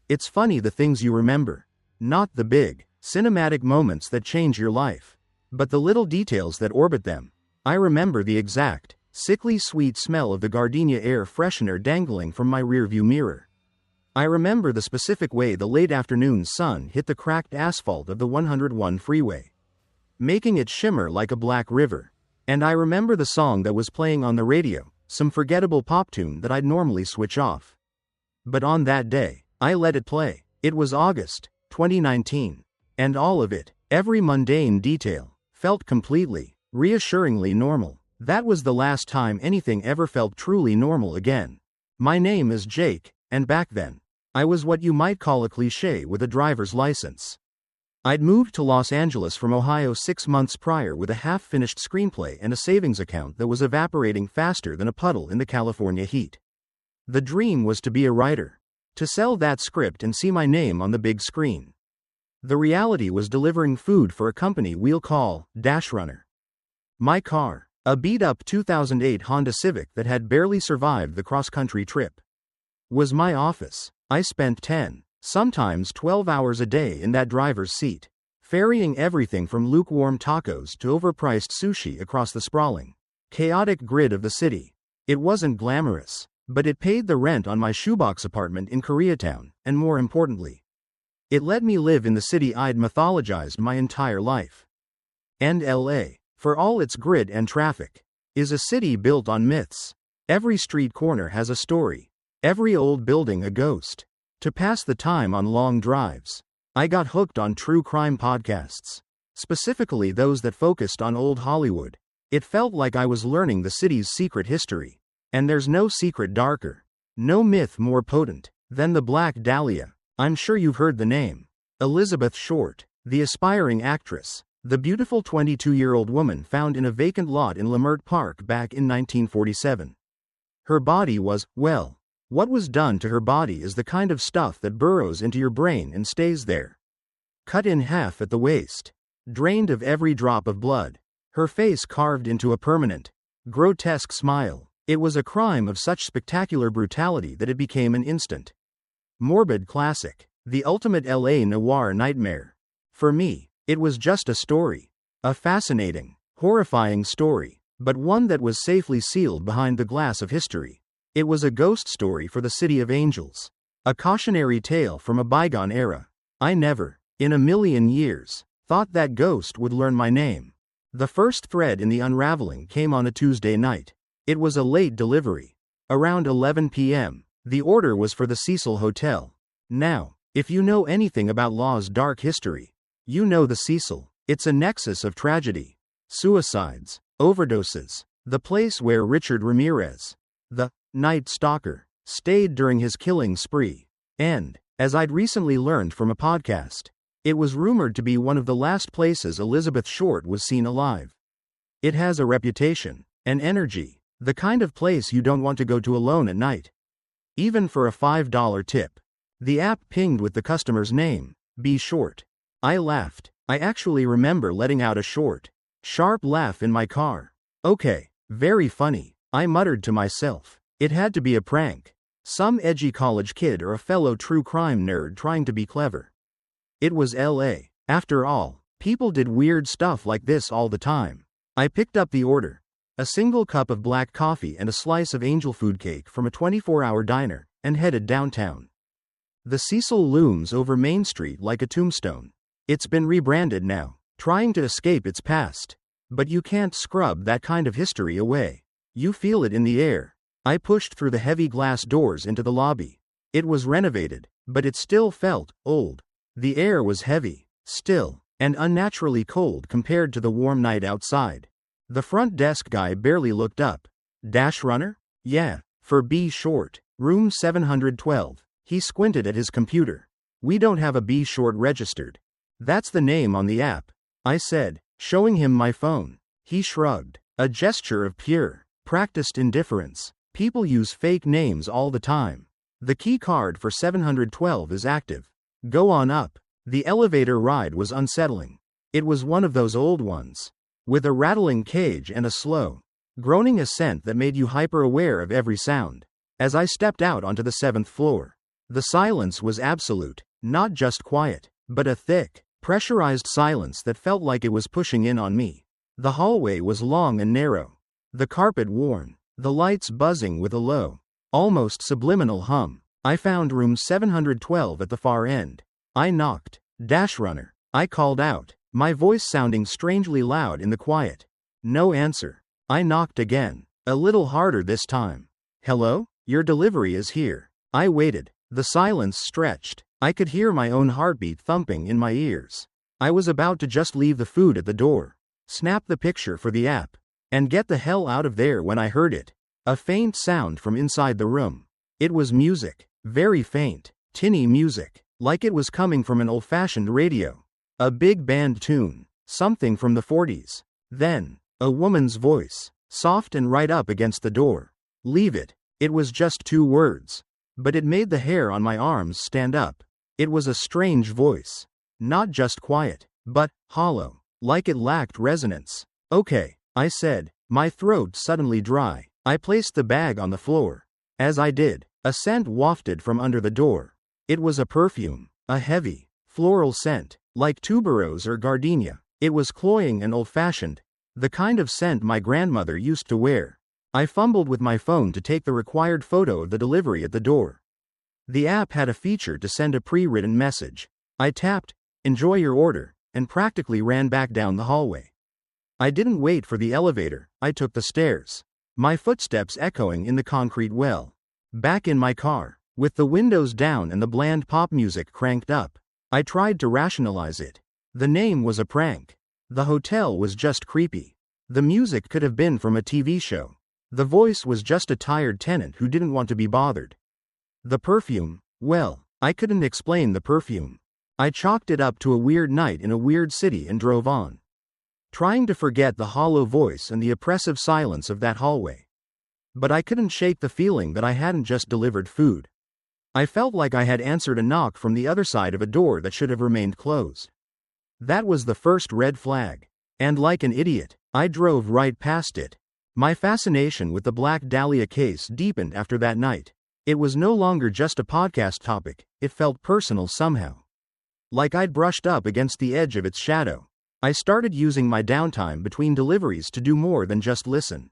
It's funny the things you remember. Not the big, cinematic moments that change your life, but the little details that orbit them. I remember the exact, sickly sweet smell of the gardenia air freshener dangling from my rearview mirror. I remember the specific way the late afternoon sun hit the cracked asphalt of the 101 freeway, making it shimmer like a black river. And I remember the song that was playing on the radio, some forgettable pop tune that I'd normally switch off. But on that day, I let it play. It was August 2019. And all of it, every mundane detail, felt completely, reassuringly normal. That was the last time anything ever felt truly normal again. My name is Jake, and back then, I was what you might call a cliché with a driver's license. I'd moved to Los Angeles from Ohio 6 months prior with a half-finished screenplay and a savings account that was evaporating faster than a puddle in the California heat. The dream was to be a writer, to sell that script and see my name on the big screen. The reality was delivering food for a company we'll call Dash Runner. My car, a beat-up 2008 Honda Civic that had barely survived the cross-country trip, was my office. I spent 10, sometimes 12 hours a day in that driver's seat, ferrying everything from lukewarm tacos to overpriced sushi across the sprawling, chaotic grid of the city. It wasn't glamorous, but it paid the rent on my shoebox apartment in Koreatown, and more importantly, it let me live in the city I'd mythologized my entire life. And LA, for all its grid and traffic, is a city built on myths. Every street corner has a story, every old building a ghost. To pass the time on long drives, I got hooked on true crime podcasts, specifically those that focused on old Hollywood. It felt like I was learning the city's secret history. And there's no secret darker, no myth more potent, than the Black Dahlia. I'm sure you've heard the name. Elizabeth Short, the aspiring actress, the beautiful 22-year-old woman found in a vacant lot in Leimert Park back in 1947. Her body was, well, what was done to her body is the kind of stuff that burrows into your brain and stays there. Cut in half at the waist, drained of every drop of blood, her face carved into a permanent, grotesque smile. It was a crime of such spectacular brutality that it became an instant, morbid classic, the ultimate LA noir nightmare. For me, it was just a story, a fascinating, horrifying story, but one that was safely sealed behind the glass of history. It was a ghost story for the City of Angels, a cautionary tale from a bygone era. I never, in a million years, thought that ghost would learn my name. The first thread in the unraveling came on a Tuesday night. It was a late delivery. Around 11 p.m., the order was for the Cecil Hotel. Now, if you know anything about Law's dark history, you know the Cecil. It's a nexus of tragedy, suicides, overdoses, the place where Richard Ramirez, the Night Stalker, stayed during his killing spree. And, as I'd recently learned from a podcast, it was rumored to be one of the last places Elizabeth Short was seen alive. It has a reputation, an energy, the kind of place you don't want to go to alone at night, even for a $5 tip. The app pinged with the customer's name, B. Short. I laughed. I actually remember letting out a short, sharp laugh in my car. Okay, very funny, I muttered to myself. It had to be a prank. Some edgy college kid or a fellow true crime nerd trying to be clever. It was LA. After all, people did weird stuff like this all the time. I picked up the order. A single cup of black coffee and a slice of angel food cake from a 24-hour diner, and headed downtown. The Cecil looms over Main Street like a tombstone. It's been rebranded now, trying to escape its past. But you can't scrub that kind of history away. You feel it in the air. I pushed through the heavy glass doors into the lobby. It was renovated, but it still felt old. The air was heavy, still, and unnaturally cold compared to the warm night outside. The front desk guy barely looked up. Dash Runner? Yeah, for B. Short. Room 712. He squinted at his computer. We don't have a B. Short registered. That's the name on the app, I said, showing him my phone. He shrugged, a gesture of pure, practiced indifference. People use fake names all the time. The key card for 712 is active. Go on up. The elevator ride was unsettling. It was one of those old ones, with a rattling cage and a slow, groaning ascent that made you hyper-aware of every sound. As I stepped out onto the 7th floor, The silence was absolute, not just quiet, but a thick, pressurized silence that felt like it was pushing in on me. The hallway was long and narrow, the carpet worn, the lights buzzing with a low, almost subliminal hum. I found room 712 at the far end. I knocked. Dash runner, I called out, my voice sounding strangely loud in the quiet. No answer. I knocked again, a little harder this time. Hello? Your delivery is here. I waited. The silence stretched. I could hear my own heartbeat thumping in my ears. I was about to just leave the food at the door, snap the picture for the app, and get the hell out of there when I heard it. A faint sound from inside the room. It was music. Very faint, tinny music, like it was coming from an old-fashioned radio. A big band tune, something from the 40s. Then, a woman's voice, soft and right up against the door. Leave it. It was just 2 words. But it made the hair on my arms stand up. It was a strange voice. Not just quiet, but hollow, like it lacked resonance. Okay, I said, my throat suddenly dry. I placed the bag on the floor. As I did, a scent wafted from under the door. It was a perfume, a heavy, floral scent, like tuberose or gardenia. It was cloying and old-fashioned, the kind of scent my grandmother used to wear. I fumbled with my phone to take the required photo of the delivery at the door. The app had a feature to send a pre-written message. I tapped, "Enjoy your order," and practically ran back down the hallway. I didn't wait for the elevator, I took the stairs. My footsteps echoing in the concrete well. Back in my car, with the windows down and the bland pop music cranked up, I tried to rationalize it. The name was a prank. The hotel was just creepy. The music could have been from a TV show. The voice was just a tired tenant who didn't want to be bothered. The perfume, well, I couldn't explain the perfume. I chalked it up to a weird night in a weird city and drove on, trying to forget the hollow voice and the oppressive silence of that hallway. But I couldn't shake the feeling that I hadn't just delivered food. I felt like I had answered a knock from the other side of a door that should have remained closed. That was the first red flag. And like an idiot, I drove right past it. My fascination with the Black Dahlia case deepened after that night. It was no longer just a podcast topic, it felt personal somehow. Like I'd brushed up against the edge of its shadow. I started using my downtime between deliveries to do more than just listen.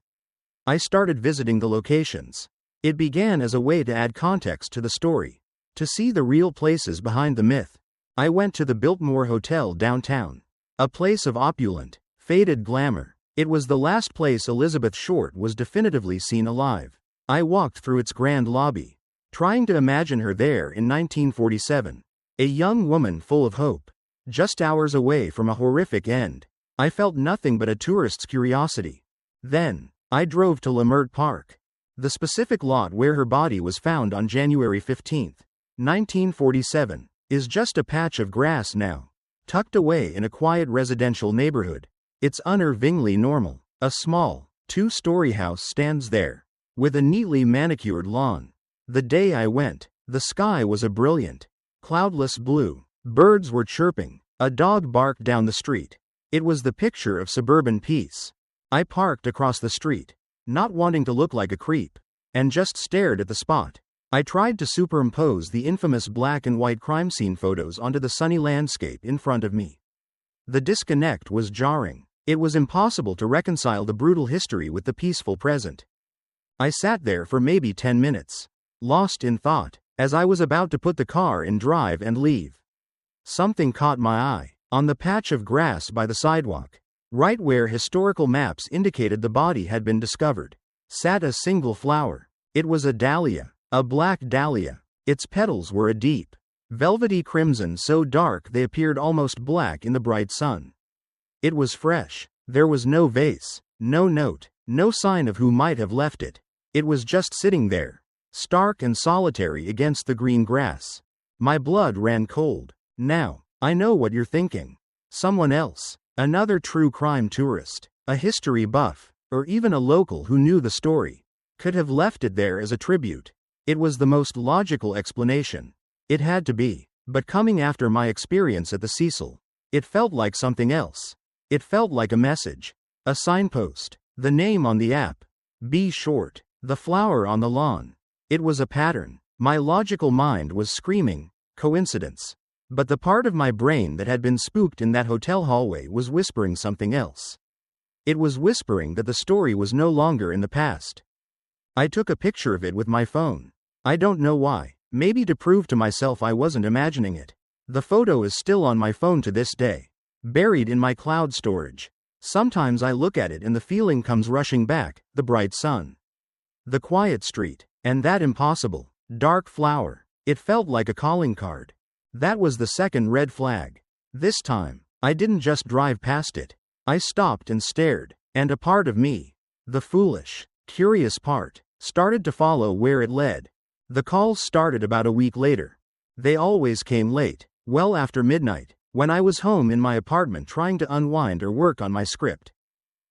I started visiting the locations. It began as a way to add context to the story, to see the real places behind the myth. I went to the Biltmore Hotel downtown, a place of opulent, faded glamour. It was the last place Elizabeth Short was definitively seen alive. I walked through its grand lobby, trying to imagine her there in 1947, a young woman full of hope, just hours away from a horrific end. I felt nothing but a tourist's curiosity. Then, I drove to Lamert Park, the specific lot where her body was found on January 15, 1947, is just a patch of grass now, tucked away in a quiet residential neighborhood. It's unnervingly normal. A small, 2-story house stands there, with a neatly manicured lawn. The day I went, the sky was a brilliant, cloudless blue. Birds were chirping. A dog barked down the street. It was the picture of suburban peace. I parked across the street, not wanting to look like a creep, and just stared at the spot. I tried to superimpose the infamous black and white crime scene photos onto the sunny landscape in front of me. The disconnect was jarring. It was impossible to reconcile the brutal history with the peaceful present. I sat there for maybe 10 minutes, lost in thought, as I was about to put the car in drive and leave. Something caught my eye. On the patch of grass by the sidewalk, right where historical maps indicated the body had been discovered, sat a single flower. It was a dahlia, a black dahlia. Its petals were a deep, velvety crimson so dark they appeared almost black in the bright sun. It was fresh. There was no vase, no note, no sign of who might have left it. It was just sitting there, stark and solitary against the green grass. My blood ran cold. Now, I know what you're thinking. Someone else, another true crime tourist, a history buff, or even a local who knew the story, could have left it there as a tribute. It was the most logical explanation. It had to be. But coming after my experience at the Cecil, it felt like something else. It felt like a message, a signpost, the name on the app, B. Short, the flower on the lawn. It was a pattern, My logical mind was screaming, coincidence. But the part of my brain that had been spooked in that hotel hallway was whispering something else. It was whispering that the story was no longer in the past. I took a picture of it with my phone. I don't know why, maybe to prove to myself I wasn't imagining it. The photo is still on my phone to this day, buried in my cloud storage. Sometimes I look at it and the feeling comes rushing back, the bright sun, the quiet street, and that impossible, dark flower. It felt like a calling card. That was the second red flag. This time, I didn't just drive past it. I stopped and stared, and a part of me, the foolish, curious part, started to follow where it led. The calls started about a week later. They always came late, well after midnight, when I was home in my apartment trying to unwind or work on my script.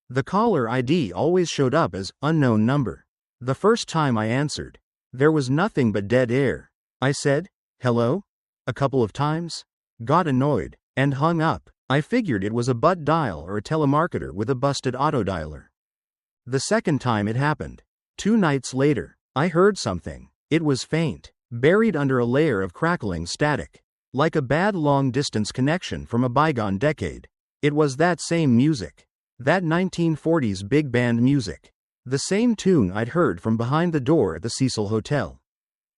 The caller ID always showed up as unknown number. The first time I answered, there was nothing but dead air. I said, "Hello?" a couple of times, got annoyed, and hung up. I figured it was a butt dial or a telemarketer with a busted autodialer. The second time it happened, 2 nights later, I heard something. It was faint, buried under a layer of crackling static, like a bad long-distance connection from a bygone decade. It was that same music, that 1940s big band music, the same tune I'd heard from behind the door at the Cecil Hotel.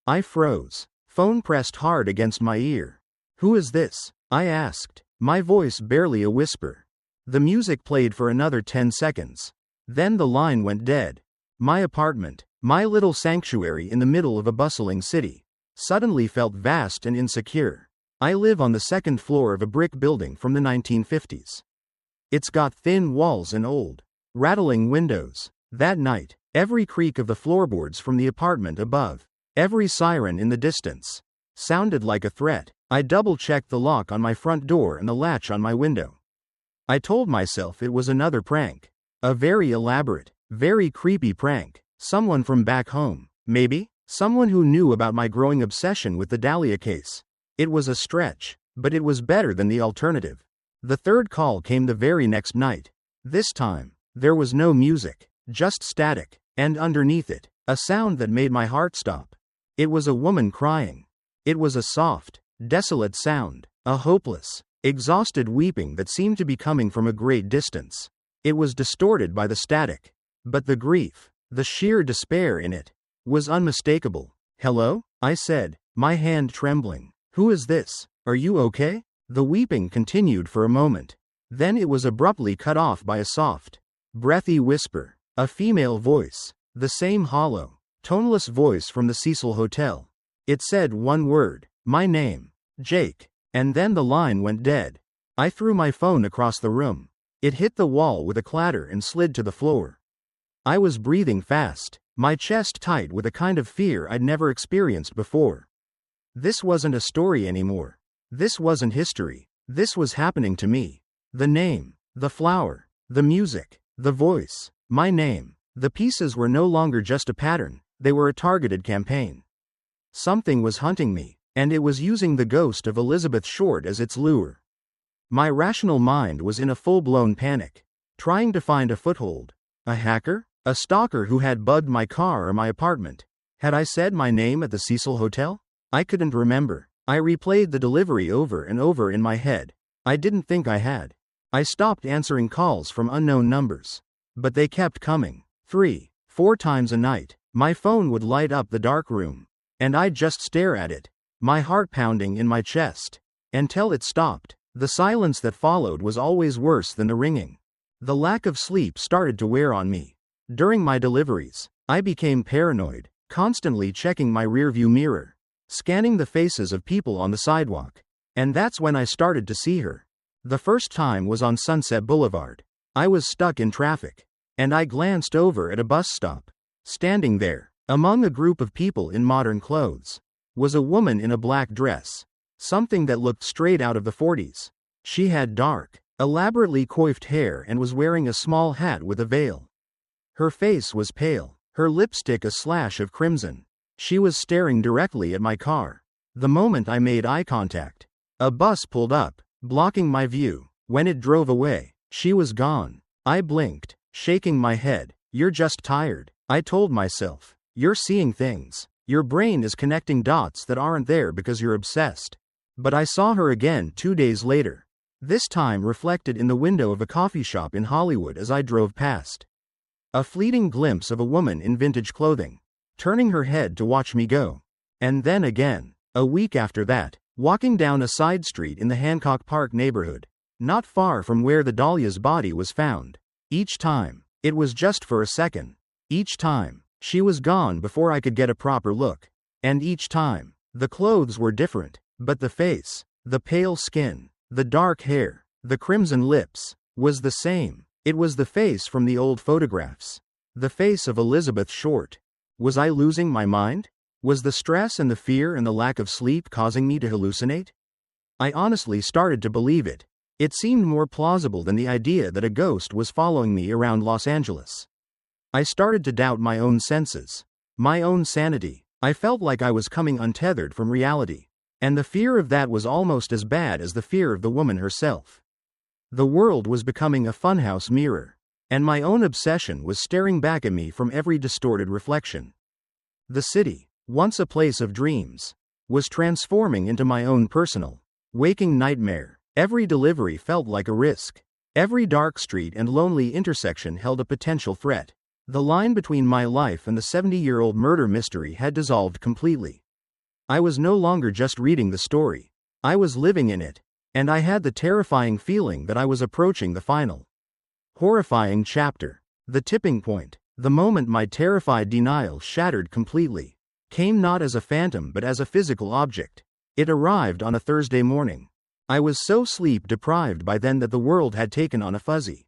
I froze, phone pressed hard against my ear. "Who is this?" I asked, my voice barely a whisper. The music played for another 10 seconds. Then the line went dead. My apartment, my little sanctuary in the middle of a bustling city, suddenly felt vast and insecure. I live on the second floor of a brick building from the 1950s. It's got thin walls and old, rattling windows. That night, every creak of the floorboards from the apartment above, every siren in the distance, sounded like a threat. I double-checked the lock on my front door and the latch on my window. I told myself it was another prank. A very elaborate, very creepy prank. Someone from back home, maybe? Someone who knew about my growing obsession with the Dahlia case. It was a stretch, but it was better than the alternative. The third call came the very next night. This time, there was no music, just static, and underneath it, a sound that made my heart stop. It was a woman crying. It was a soft, desolate sound, a hopeless, exhausted weeping that seemed to be coming from a great distance. It was distorted by the static, but the grief, the sheer despair in it, was unmistakable. "Hello?" I said, my hand trembling. "Who is this? Are you okay?" The weeping continued for a moment. Then it was abruptly cut off by a soft, breathy whisper, a female voice, the same hollow, toneless voice from the Cecil Hotel. It said one word, my name, Jake, and then the line went dead. I threw my phone across the room. It hit the wall with a clatter and slid to the floor. I was breathing fast, my chest tight with a kind of fear I'd never experienced before. This wasn't a story anymore. This wasn't history. This was happening to me. The name, the flower, the music, the voice, my name. The pieces were no longer just a pattern, they were a targeted campaign. Something was hunting me, and it was using the ghost of Elizabeth Short as its lure. My rational mind was in a full-blown panic, trying to find a foothold. A hacker? A stalker who had bugged my car or my apartment? Had I said my name at the Cecil Hotel? I couldn't remember. I replayed the delivery over and over in my head. I didn't think I had. I stopped answering calls from unknown numbers. But they kept coming. 3, 4 times a night. My phone would light up the dark room, and I'd just stare at it, my heart pounding in my chest, until it stopped. The silence that followed was always worse than the ringing. The lack of sleep started to wear on me. During my deliveries, I became paranoid, constantly checking my rearview mirror, scanning the faces of people on the sidewalk. And that's when I started to see her. The first time was on Sunset Boulevard. I was stuck in traffic, and I glanced over at a bus stop. Standing there, among a group of people in modern clothes, was a woman in a black dress, something that looked straight out of the 40s. She had dark, elaborately coiffed hair and was wearing a small hat with a veil. Her face was pale, her lipstick a slash of crimson. She was staring directly at my car. The moment I made eye contact, a bus pulled up, blocking my view. When it drove away, she was gone. I blinked, shaking my head. "You're just tired," I told myself. "You're seeing things." Your brain is connecting dots that aren't there because you're obsessed. But I saw her again 2 days later. This time reflected in the window of a coffee shop in Hollywood as I drove past. A fleeting glimpse of a woman in vintage clothing, turning her head to watch me go. And then again, a week after that, walking down a side street in the Hancock Park neighborhood, not far from where the Dahlia's body was found. Each time, it was just for a second. Each time, she was gone before I could get a proper look. And each time, the clothes were different, but the face, the pale skin, the dark hair, the crimson lips, was the same. It was the face from the old photographs. The face of Elizabeth Short. Was I losing my mind? Was the stress and the fear and the lack of sleep causing me to hallucinate? I honestly started to believe it. It seemed more plausible than the idea that a ghost was following me around Los Angeles. I started to doubt my own senses, my own sanity. I felt like I was coming untethered from reality. And the fear of that was almost as bad as the fear of the woman herself. The world was becoming a funhouse mirror, and my own obsession was staring back at me from every distorted reflection. The city, once a place of dreams, was transforming into my own personal, waking nightmare. Every delivery felt like a risk. Every dark street and lonely intersection held a potential threat. The line between my life and the 70-year-old murder mystery had dissolved completely. I was no longer just reading the story. I was living in it, and I had the terrifying feeling that I was approaching the final, horrifying chapter. The tipping point, the moment my terrified denial shattered completely, came not as a phantom but as a physical object. It arrived on a Thursday morning. I was so sleep-deprived by then that the world had taken on a fuzzy,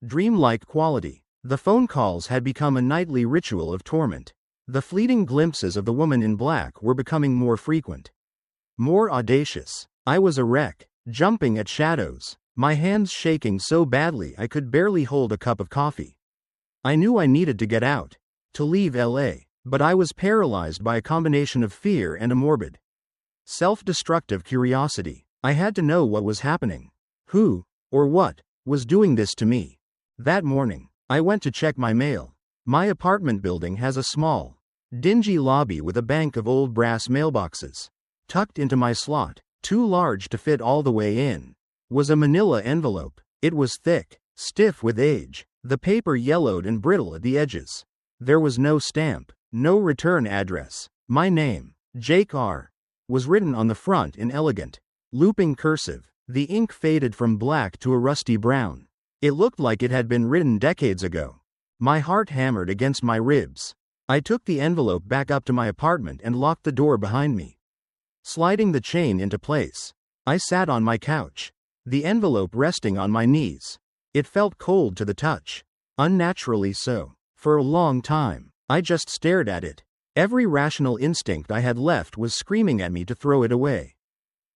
dreamlike quality. The phone calls had become a nightly ritual of torment. The fleeting glimpses of the woman in black were becoming more frequent, more audacious. I was a wreck, jumping at shadows, my hands shaking so badly I could barely hold a cup of coffee. I knew I needed to get out, to leave LA, but I was paralyzed by a combination of fear and a morbid, self-destructive curiosity. I had to know what was happening. Who, or what, was doing this to me? That morning, I went to check my mail. My apartment building has a small, dingy lobby with a bank of old brass mailboxes. Tucked into my slot, too large to fit all the way in, was a manila envelope. It was thick, stiff with age, the paper yellowed and brittle at the edges. There was no stamp, no return address. My name, Jake R., was written on the front in elegant, looping cursive. The ink faded from black to a rusty brown. It looked like it had been written decades ago. My heart hammered against my ribs. I took the envelope back up to my apartment and locked the door behind me. Sliding the chain into place, I sat on my couch, the envelope resting on my knees. It felt cold to the touch, unnaturally so. For a long time, I just stared at it. Every rational instinct I had left was screaming at me to throw it away,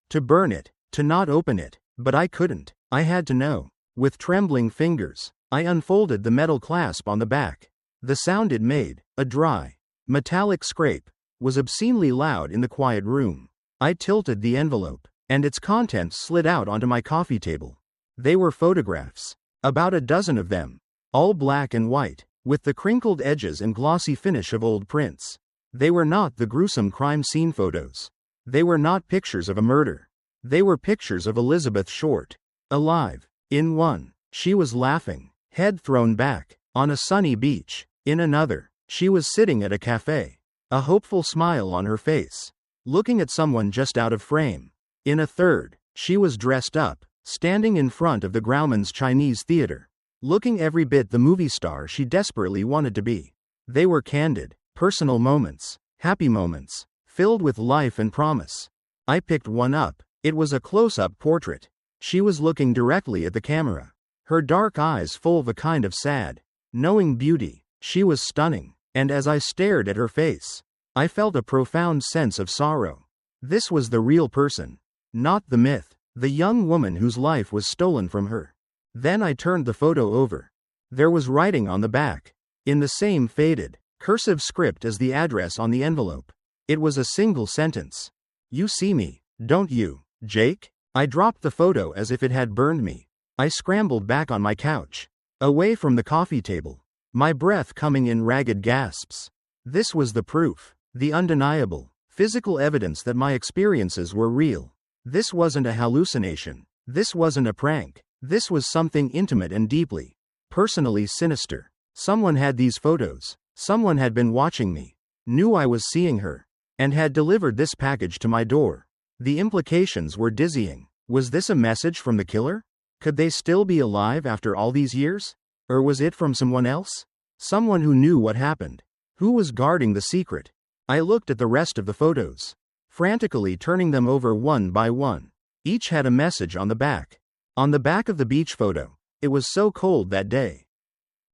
to burn it, to not open it, but I couldn't. I had to know. With trembling fingers, I unfolded the metal clasp on the back. The sound it made, a dry, metallic scrape, was obscenely loud in the quiet room. I tilted the envelope, and its contents slid out onto my coffee table. They were photographs, about a dozen of them, all black and white, with the crinkled edges and glossy finish of old prints. They were not the gruesome crime scene photos. They were not pictures of a murder. They were pictures of Elizabeth Short, alive. In one, she was laughing, head thrown back, on a sunny beach. In another, she was sitting at a cafe, a hopeful smile on her face, looking at someone just out of frame. In a third, she was dressed up, standing in front of the Grauman's Chinese theater, looking every bit the movie star she desperately wanted to be. They were candid, personal moments, happy moments, filled with life and promise. I picked one up. It was a close-up portrait. She was looking directly at the camera, her dark eyes full of a kind of sad, knowing beauty. She was stunning, and as I stared at her face, I felt a profound sense of sorrow. This was the real person, not the myth, the young woman whose life was stolen from her. Then I turned the photo over. There was writing on the back, in the same faded, cursive script as the address on the envelope. It was a single sentence. "You see me, don't you, Jake?" I dropped the photo as if it had burned me. I scrambled back on my couch, away from the coffee table, my breath coming in ragged gasps. This was the proof. The undeniable, physical evidence that my experiences were real. This wasn't a hallucination. This wasn't a prank. This was something intimate and deeply, personally sinister. Someone had these photos. Someone had been watching me, knew I was seeing her, and had delivered this package to my door. The implications were dizzying. Was this a message from the killer? Could they still be alive after all these years? Or was it from someone else? Someone who knew what happened. Who was guarding the secret? I looked at the rest of the photos, frantically turning them over one by one. Each had a message on the back. On the back of the beach photo, it was so cold that day.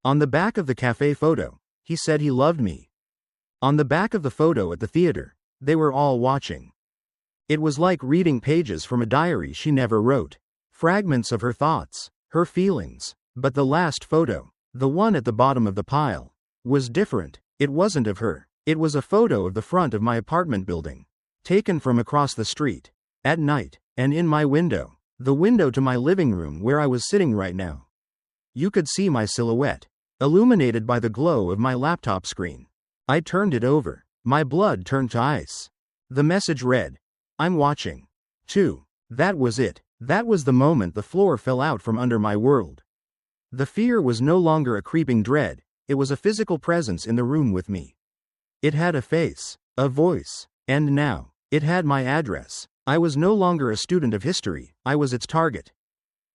On the back of the cafe photo, he said he loved me. On the back of the photo at the theater, they were all watching. It was like reading pages from a diary she never wrote. Fragments of her thoughts, her feelings. But the last photo, the one at the bottom of the pile, was different. It wasn't of her. It was a photo of the front of my apartment building, taken from across the street, at night, and in my window, the window to my living room where I was sitting right now. You could see my silhouette, illuminated by the glow of my laptop screen. I turned it over. My blood turned to ice. The message read, "I'm watching." 2. That was it. That was the moment the floor fell out from under my world. The fear was no longer a creeping dread, it was a physical presence in the room with me. It had a face, a voice, and now, it had my address. I was no longer a student of history, I was its target.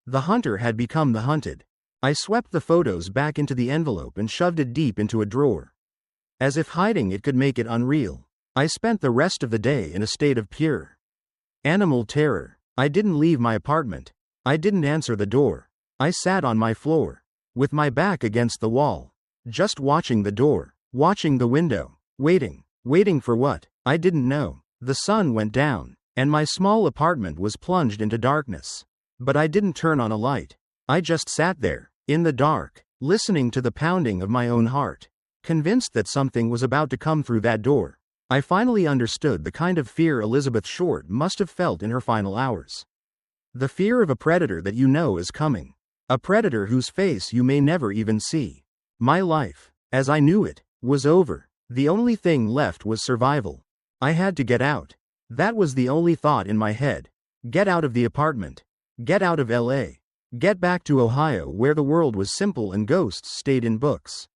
The hunter had become the hunted. I swept the photos back into the envelope and shoved it deep into a drawer. As if hiding it could make it unreal. I spent the rest of the day in a state of pure animal terror. I didn't leave my apartment. I didn't answer the door. I sat on my floor, with my back against the wall, just watching the door, watching the window, waiting for what? I didn't know. The sun went down, and my small apartment was plunged into darkness. But I didn't turn on a light. I just sat there, in the dark, listening to the pounding of my own heart, convinced that something was about to come through that door. I finally understood the kind of fear Elizabeth Short must have felt in her final hours. The fear of a predator that you know is coming. A predator whose face you may never even see. My life, as I knew it, was over. The only thing left was survival. I had to get out. That was the only thought in my head. Get out of the apartment. Get out of LA. Get back to Ohio where the world was simple and ghosts stayed in books.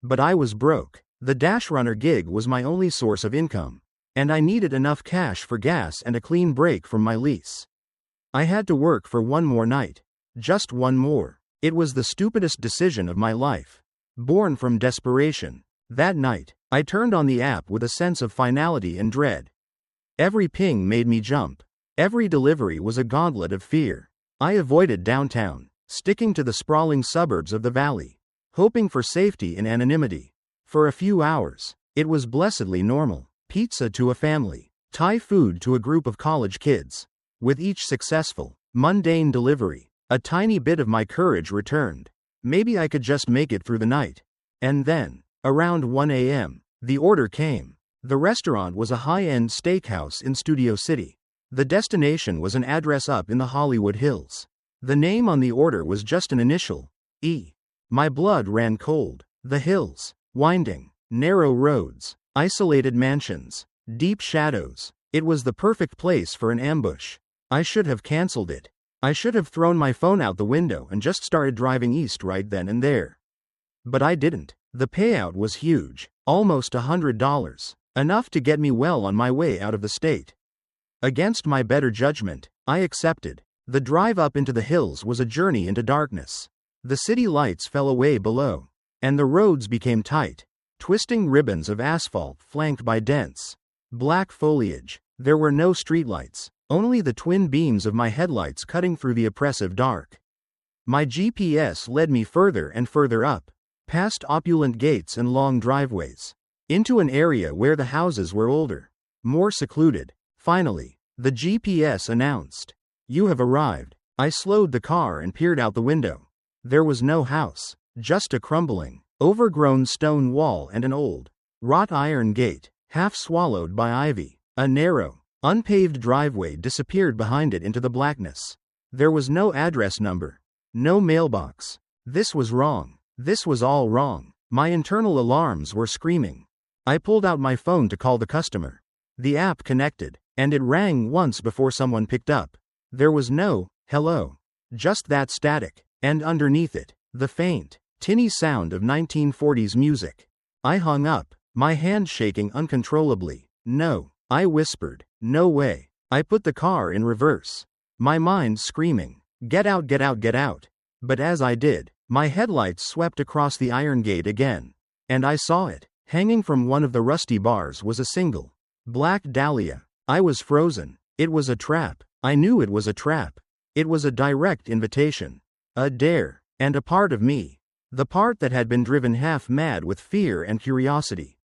But I was broke. The Dash Runner gig was my only source of income. And I needed enough cash for gas and a clean break from my lease. I had to work for one more night. Just one more. It was the stupidest decision of my life. Born from desperation. That night, I turned on the app with a sense of finality and dread. Every ping made me jump. Every delivery was a gauntlet of fear. I avoided downtown, sticking to the sprawling suburbs of the valley, hoping for safety in anonymity. For a few hours, it was blessedly normal. Pizza to a family, Thai food to a group of college kids. With each successful, mundane delivery, a tiny bit of my courage returned. Maybe I could just make it through the night. And then, around 1 a.m., the order came. The restaurant was a high-end steakhouse in Studio City. The destination was an address up in the Hollywood Hills. The name on the order was just an initial, E. My blood ran cold. The hills, winding, narrow roads, isolated mansions, deep shadows. It was the perfect place for an ambush. I should have canceled it. I should have thrown my phone out the window and just started driving east right then and there. But I didn't. The payout was huge, almost $100, enough to get me well on my way out of the state. Against my better judgment, I accepted. The drive up into the hills was a journey into darkness. The city lights fell away below, and the roads became tight, twisting ribbons of asphalt flanked by dense, black foliage. There were no streetlights, only the twin beams of my headlights cutting through the oppressive dark. My GPS led me further and further up, past opulent gates and long driveways, into an area where the houses were older, more secluded. Finally, the GPS announced, "You have arrived." I slowed the car and peered out the window. There was no house, just a crumbling, overgrown stone wall and an old, wrought iron gate, half swallowed by ivy. A narrow, unpaved driveway disappeared behind it into the blackness. There was no address number, no mailbox. This was wrong. This was all wrong. My internal alarms were screaming. I pulled out my phone to call the customer. The app connected, and it rang once before someone picked up. There was no hello, just that static, and underneath it, the faint, tinny sound of 1940s music. I hung up, my hand shaking uncontrollably. No, I whispered, no way. I put the car in reverse, my mind screaming, get out, get out, get out. But as I did, my headlights swept across the iron gate again, and I saw it. Hanging from one of the rusty bars was a single Black Dahlia. I was frozen. It was a trap. I knew it was a trap. It was a direct invitation, a dare, and a part of me, the part that had been driven half mad with fear and curiosity,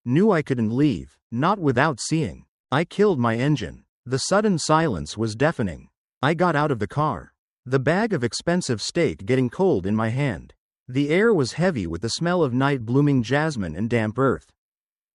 knew I couldn't leave, not without seeing. I killed my engine. The sudden silence was deafening. I got out of the car, the bag of expensive steak getting cold in my hand. The air was heavy with the smell of night-blooming jasmine and damp earth.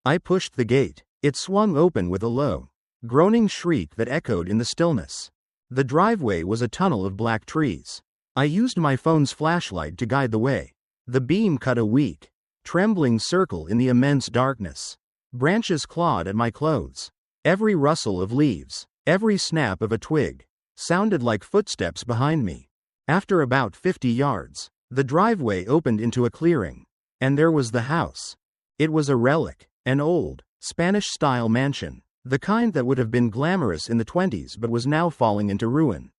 I pushed the gate. It swung open with a low, groaning shriek that echoed in the stillness. The driveway was a tunnel of black trees. I used my phone's flashlight to guide the way. The beam cut a weak, trembling circle in the immense darkness. Branches clawed at my clothes. Every rustle of leaves, every snap of a twig, sounded like footsteps behind me. After about 50 yards, the driveway opened into a clearing, and there was the house. It was a relic, an old, Spanish-style mansion, the kind that would have been glamorous in the 20s but was now falling into ruin.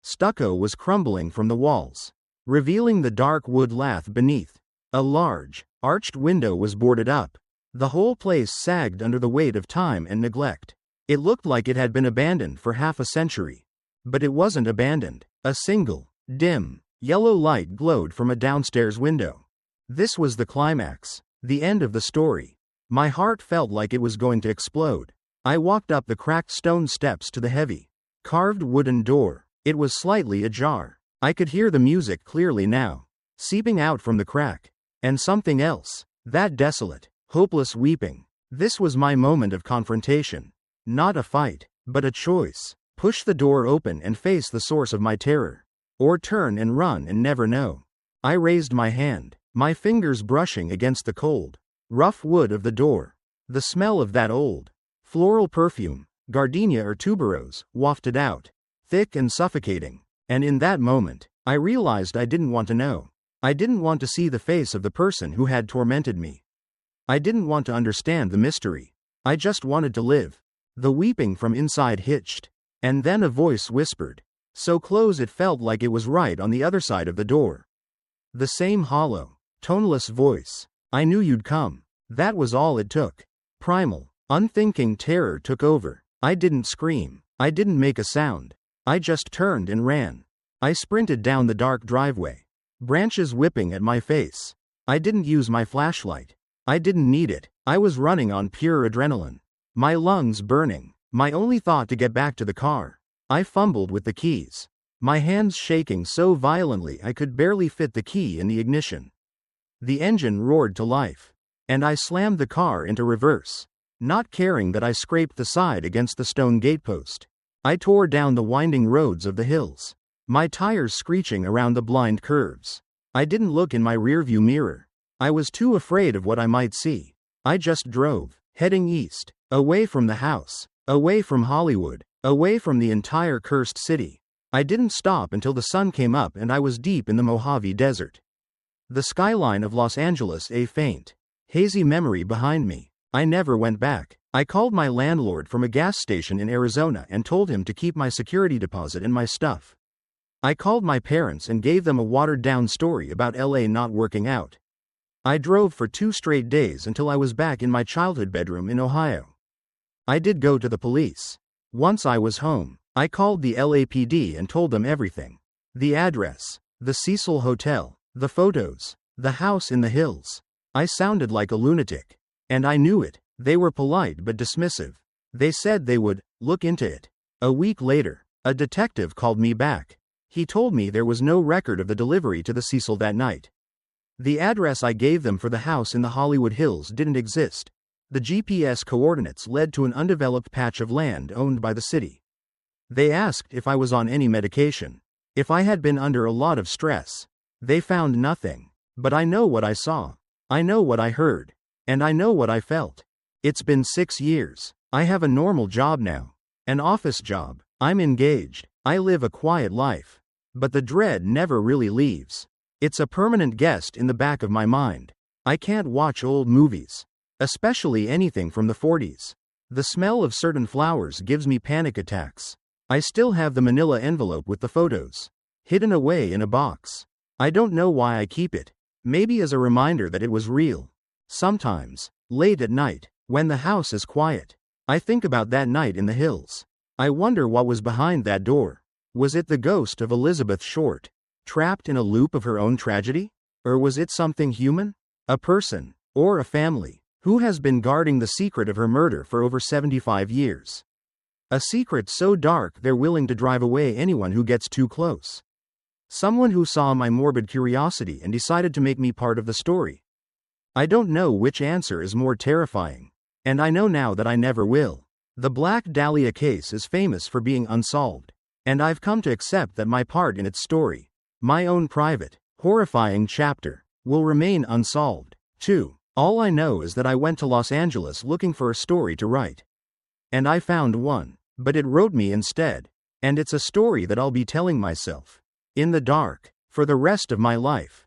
Stucco was crumbling from the walls, revealing the dark wood lath beneath. A large, arched window was boarded up. The whole place sagged under the weight of time and neglect. It looked like it had been abandoned for half a century. But it wasn't abandoned. A single, dim, yellow light glowed from a downstairs window. This was the climax, the end of the story. My heart felt like it was going to explode. I walked up the cracked stone steps to the heavy, carved wooden door. It was slightly ajar. I could hear the music clearly now, seeping out from the crack. And something else, that desolate, hopeless weeping. This was my moment of confrontation. Not a fight, but a choice. Push the door open and face the source of my terror. Or turn and run and never know. I raised my hand, my fingers brushing against the cold, rough wood of the door. The smell of that old, floral perfume, gardenia or tuberose, wafted out, thick and suffocating. And in that moment, I realized I didn't want to know. I didn't want to see the face of the person who had tormented me. I didn't want to understand the mystery. I just wanted to live. The weeping from inside hitched. And then a voice whispered, so close it felt like it was right on the other side of the door. The same hollow, toneless voice. I knew you'd come. That was all it took. Primal, unthinking terror took over. I didn't scream. I didn't make a sound. I just turned and ran. I sprinted down the dark driveway, branches whipping at my face. I didn't use my flashlight. I didn't need it. I was running on pure adrenaline. My lungs burning. My only thought to get back to the car. I fumbled with the keys, my hands shaking so violently I could barely fit the key in the ignition. The engine roared to life, and I slammed the car into reverse, not caring that I scraped the side against the stone gatepost. I tore down the winding roads of the hills, my tires screeching around the blind curves. I didn't look in my rearview mirror. I was too afraid of what I might see. I just drove, heading east, away from the house, away from Hollywood, away from the entire cursed city. I didn't stop until the sun came up and I was deep in the Mojave Desert. The skyline of Los Angeles, a faint, hazy memory behind me. I never went back. I called my landlord from a gas station in Arizona and told him to keep my security deposit and my stuff. I called my parents and gave them a watered-down story about LA not working out. I drove for 2 straight days until I was back in my childhood bedroom in Ohio. I did go to the police. Once I was home, I called the LAPD and told them everything. The address, the Cecil Hotel, the photos, the house in the hills. I sounded like a lunatic. And I knew it. They were polite but dismissive. They said they would look into it. A week later, a detective called me back. He told me there was no record of the delivery to the Cecil that night. The address I gave them for the house in the Hollywood Hills didn't exist. The GPS coordinates led to an undeveloped patch of land owned by the city. They asked if I was on any medication, if I had been under a lot of stress. They found nothing. But I know what I saw. I know what I heard. And I know what I felt. It's been 6 years. I have a normal job now. An office job. I'm engaged. I live a quiet life. But the dread never really leaves. It's a permanent guest in the back of my mind. I can't watch old movies. Especially anything from the 40s. The smell of certain flowers gives me panic attacks. I still have the manila envelope with the photos. Hidden away in a box. I don't know why I keep it. Maybe as a reminder that it was real. Sometimes, late at night, when the house is quiet, I think about that night in the hills. I wonder what was behind that door. Was it the ghost of Elizabeth Short, trapped in a loop of her own tragedy? Or was it something human? A person, or a family, who has been guarding the secret of her murder for over 75 years? A secret so dark they're willing to drive away anyone who gets too close. Someone who saw my morbid curiosity and decided to make me part of the story. I don't know which answer is more terrifying. And I know now that I never will. The Black Dahlia case is famous for being unsolved. And I've come to accept that my part in its story, my own private, horrifying chapter, will remain unsolved, too. All I know is that I went to Los Angeles looking for a story to write. And I found one. But it wrote me instead. And it's a story that I'll be telling myself, in the dark, for the rest of my life.